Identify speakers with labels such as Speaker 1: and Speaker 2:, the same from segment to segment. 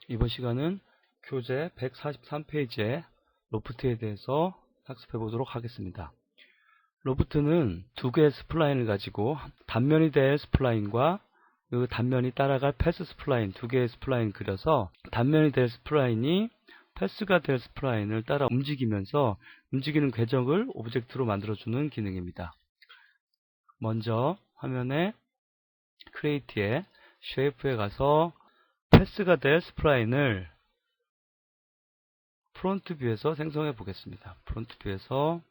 Speaker 1: 이번 시간은 교재 143페이지의 로프트에 대해서 학습해 보도록 하겠습니다. 로프트는 두 개의 스플라인을 가지고 단면이 될 스플라인과 그 단면이 따라갈 패스 스플라인, 두 개의 스플라인 그려서 단면이 될 스플라인이 패스가 될 스플라인을 따라 움직이면서 움직이는 궤적을 오브젝트로 만들어주는 기능입니다. 먼저 화면에 크리에이트에 쉐이프에 가서 패스가 될 스플라인을 프론트 뷰에서 생성해 보겠습니다. 프론트 뷰에서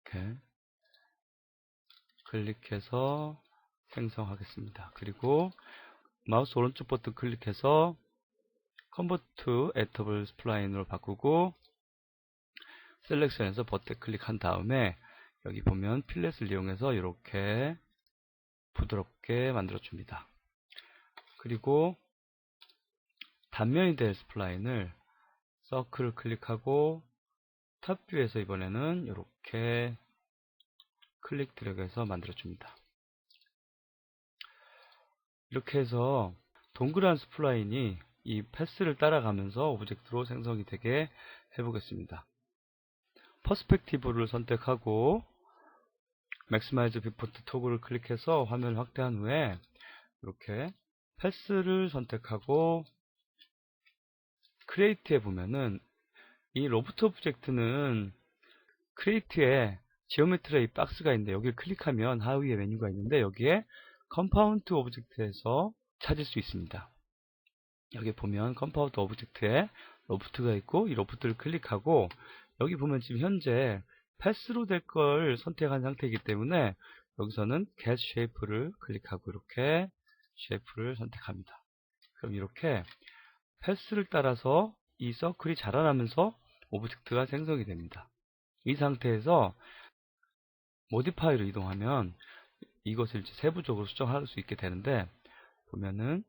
Speaker 1: 이렇게 클릭해서 생성하겠습니다. 그리고 마우스 오른쪽 버튼 클릭해서 Convert to Editable Spline으로 바꾸고 셀렉션에서 버튼 클릭한 다음에 여기 보면 필렛을 이용해서 이렇게 부드럽게 만들어 줍니다. 그리고 단면이 될 스플라인을 서클을 클릭하고 탑 뷰에서 이번에는 이렇게 클릭 드래그해서 만들어 줍니다. 이렇게 해서 동그란 스플라인이 이 패스를 따라가면서 오브젝트로 생성이 되게 해보겠습니다. 퍼스펙티브를 선택하고 맥시마이즈 뷰포트 토글을 클릭해서 화면을 확대한 후에 이렇게 패스를 선택하고 크리에이트에 보면은 이 로프트 오브젝트는 크리에이트에 지오메트리 박스가 있는데 여기를 클릭하면 하위에 메뉴가 있는데 여기에 컴파운드 오브젝트에서 찾을 수 있습니다. 여기 보면 컴파운드 오브젝트에 로프트가 있고 이 로프트를 클릭하고 여기 보면 지금 현재 패스로 될 걸 선택한 상태이기 때문에 여기서는 get shape를 클릭하고 이렇게 쉐이프를 선택합니다. 그럼 이렇게 패스를 따라서 이 서클이 자라나면서 오브젝트가 생성이 됩니다. 이 상태에서 모디파이로 이동하면 이것을 이제 세부적으로 수정할 수 있게 되는데 보면은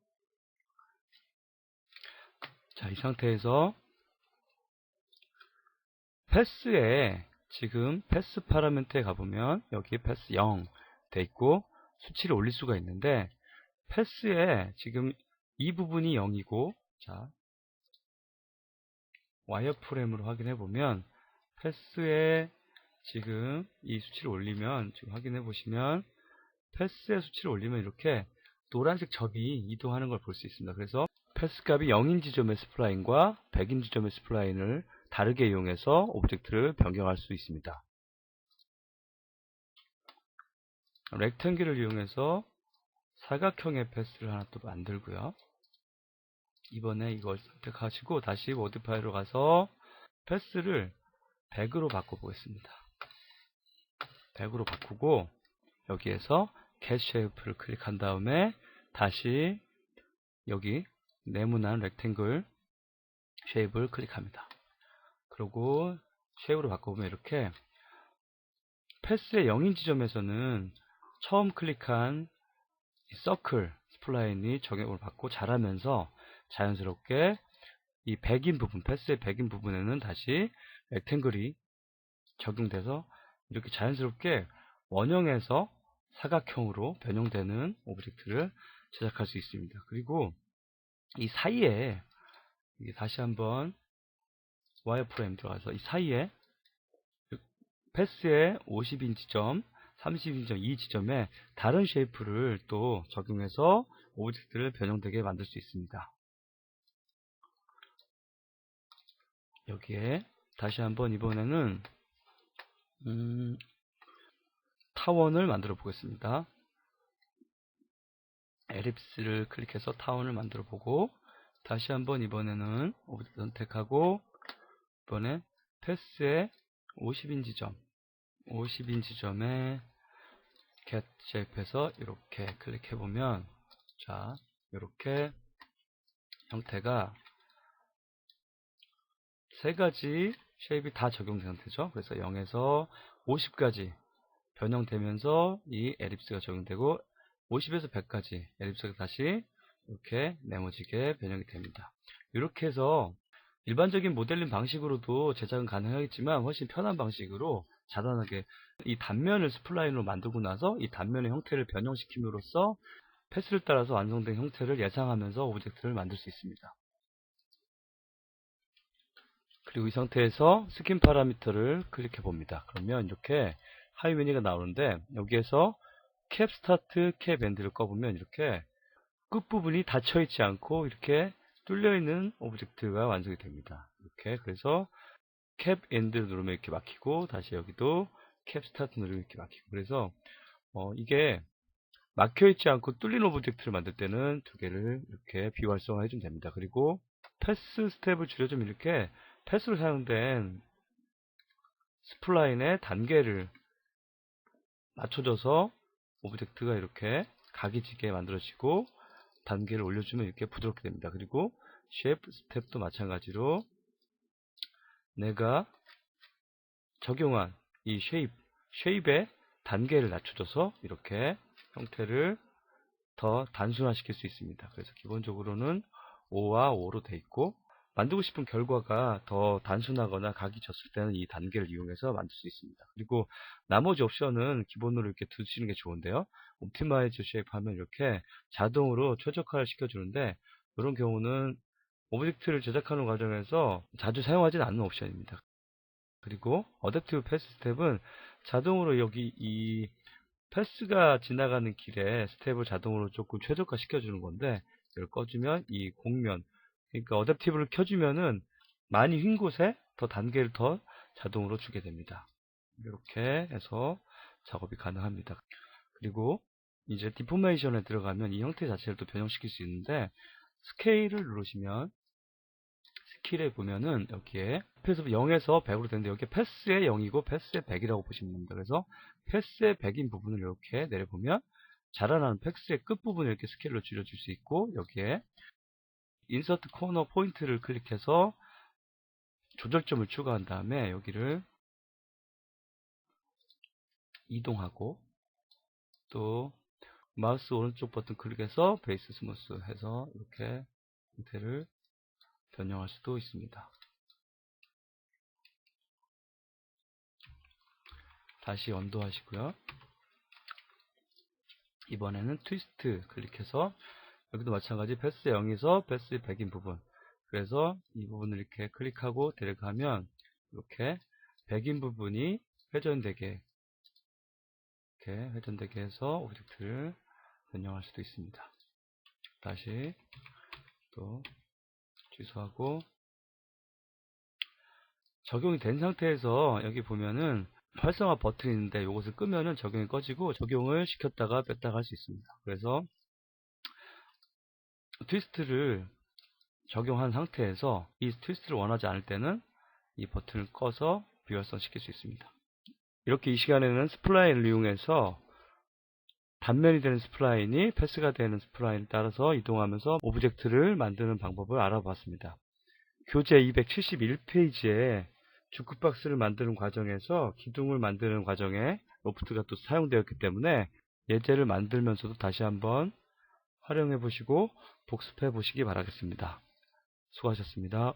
Speaker 1: 자, 이 상태에서 패스에 지금 패스 파라미터에 가보면 여기 패스 0 돼 있고 수치를 올릴 수가 있는데 패스에 지금 이 부분이 0이고 자 와이어프레임으로 확인해 보면 패스에 지금 이 수치를 올리면 지금 확인해 보시면 패스의 수치를 올리면 이렇게 노란색 점이 이동하는 걸 볼 수 있습니다. 그래서 패스 값이 0인 지점의 스플라인과 100인 지점의 스플라인을 다르게 이용해서 오브젝트를 변경할 수 있습니다. 렉탱글을 이용해서 사각형의 패스를 하나 또 만들고요. 이번에 이걸 선택하시고 다시 모디파이로 가서 패스를 100으로 바꿔보겠습니다. 100으로 바꾸고 여기에서 get shape를 클릭한 다음에 다시 여기 네모난 렉탱글 쉐입을 클릭합니다. 그리고 쉐입으로 바꿔보면 이렇게 패스의 0인 지점에서는 처음 클릭한 서클 스플라인이 적용을 받고 자라면서 자연스럽게 이 100인 부분, 패스의 100인 부분에는 다시 렉탱글이 적용돼서 이렇게 자연스럽게 원형에서 사각형으로 변형되는 오브젝트를 제작할 수 있습니다. 그리고 이 사이에 다시 한번 와이어프레임 들어가서 이 사이에 패스의 50인 지점, 30인 지점, 이 지점에 다른 쉐이프를 또 적용해서 오브젝트를 변형되게 만들 수 있습니다. 여기에 다시 한번 이번에는 타원을 만들어 보겠습니다. 엘립스를 클릭해서 타원을 만들어 보고 다시 한번 이번에는 오브젝트 선택하고 이번에 패스의 50인 지점 50인 지점에 get shape에서 이렇게 클릭해 보면 자 이렇게 형태가 세 가지 쉐입이 다 적용된 상태죠. 그래서 0에서 50까지 변형되면서 이 엘립스가 적용되고 50에서 100까지 엘립스가 다시 이렇게 네모지게 변형이 됩니다. 이렇게 해서 일반적인 모델링 방식으로도 제작은 가능하겠지만 훨씬 편한 방식으로 자잘하게 이 단면을 스플라인으로 만들고 나서 이 단면의 형태를 변형시킴으로써 패스를 따라서 완성된 형태를 예상하면서 오브젝트를 만들 수 있습니다. 그리고 이 상태에서 스킨 파라미터를 클릭해 봅니다. 그러면 이렇게 하위 메뉴가 나오는데 여기에서 캡 스타트, 캡 엔드를 꺼보면 이렇게 끝부분이 닫혀 있지 않고 이렇게 뚫려 있는 오브젝트가 완성이 됩니다. 이렇게 그래서 캡 엔드를 누르면 이렇게 막히고 다시 여기도 캡 스타트 누르면 이렇게 막히고 그래서 이게 막혀 있지 않고 뚫린 오브젝트를 만들 때는 두 개를 이렇게 비활성화 해주면 됩니다. 그리고 패스 스텝을 줄여주면 이렇게 패스로 사용된 스플라인의 단계를 맞춰줘서 오브젝트가 이렇게 각이 지게 만들어지고 단계를 올려주면 이렇게 부드럽게 됩니다. 그리고 쉐이프 스텝도 마찬가지로 내가 적용한 이 쉐입의 단계를 낮춰줘서 이렇게 형태를 더 단순화시킬 수 있습니다. 그래서 기본적으로는 5와 5로 돼 있고 만들고 싶은 결과가 더 단순하거나 각이 졌을 때는 이 단계를 이용해서 만들 수 있습니다. 그리고 나머지 옵션은 기본으로 이렇게 두시는 게 좋은데요. 옵티마이즈 쉐입 하면 이렇게 자동으로 최적화를 시켜주는데 이런 경우는 오브젝트를 제작하는 과정에서 자주 사용하지는 않는 옵션입니다. 그리고 어댑티브 패스 스텝은 자동으로 여기 이 패스가 지나가는 길에 스텝을 자동으로 조금 최적화 시켜주는 건데 이걸 꺼주면 이 곡면 그러니까 어댑티브를 켜주면은 많이 휜 곳에 더 단계를 더 자동으로 주게 됩니다. 이렇게 해서 작업이 가능합니다. 그리고 이제 디포메이션에 들어가면 이 형태 자체를 또 변형시킬 수 있는데 스케일을 누르시면 스킬에 보면은 여기에 패스 0에서 100으로 되는데 여기에 패스의 0이고 패스의 100이라고 보시면 됩니다. 그래서 패스의 100인 부분을 이렇게 내려보면 자라나는 패스의 끝부분을 이렇게 스케일로 줄여줄 수 있고 여기에 인서트 코너 포인트를 클릭해서 조절점을 추가한 다음에 여기를 이동하고 또 마우스 오른쪽 버튼 클릭해서 베이스 스무스 해서 이렇게 형태를 변형할 수도 있습니다. 다시 언도 하시고요. 이번에는 트위스트 클릭해서 여기도 마찬가지 패스 0에서 패스 100인 부분 그래서 이 부분을 이렇게 클릭하고 데려가면 이렇게 100인 부분이 회전되게 이렇게 회전되게 해서 오브젝트를 변형할 수도 있습니다. 다시 또 취소하고 적용이 된 상태에서 여기 보면은 활성화 버튼이 있는데 이것을 끄면은 적용이 꺼지고 적용을 시켰다가 뺐다가 할 수 있습니다. 그래서 트위스트를 적용한 상태에서 이 트위스트를 원하지 않을 때는 이 버튼을 꺼서 비활성 시킬 수 있습니다. 이렇게 이 시간에는 스플라인을 이용해서 단면이 되는 스플라인이 패스가 되는 스플라인에 따라서 이동하면서 오브젝트를 만드는 방법을 알아봤습니다. 교재 271페이지에 주크박스를 만드는 과정에서 기둥을 만드는 과정에 로프트가 또 사용되었기 때문에 예제를 만들면서도 다시 한번 활용해 보시고 복습해 보시기 바라겠습니다. 수고하셨습니다.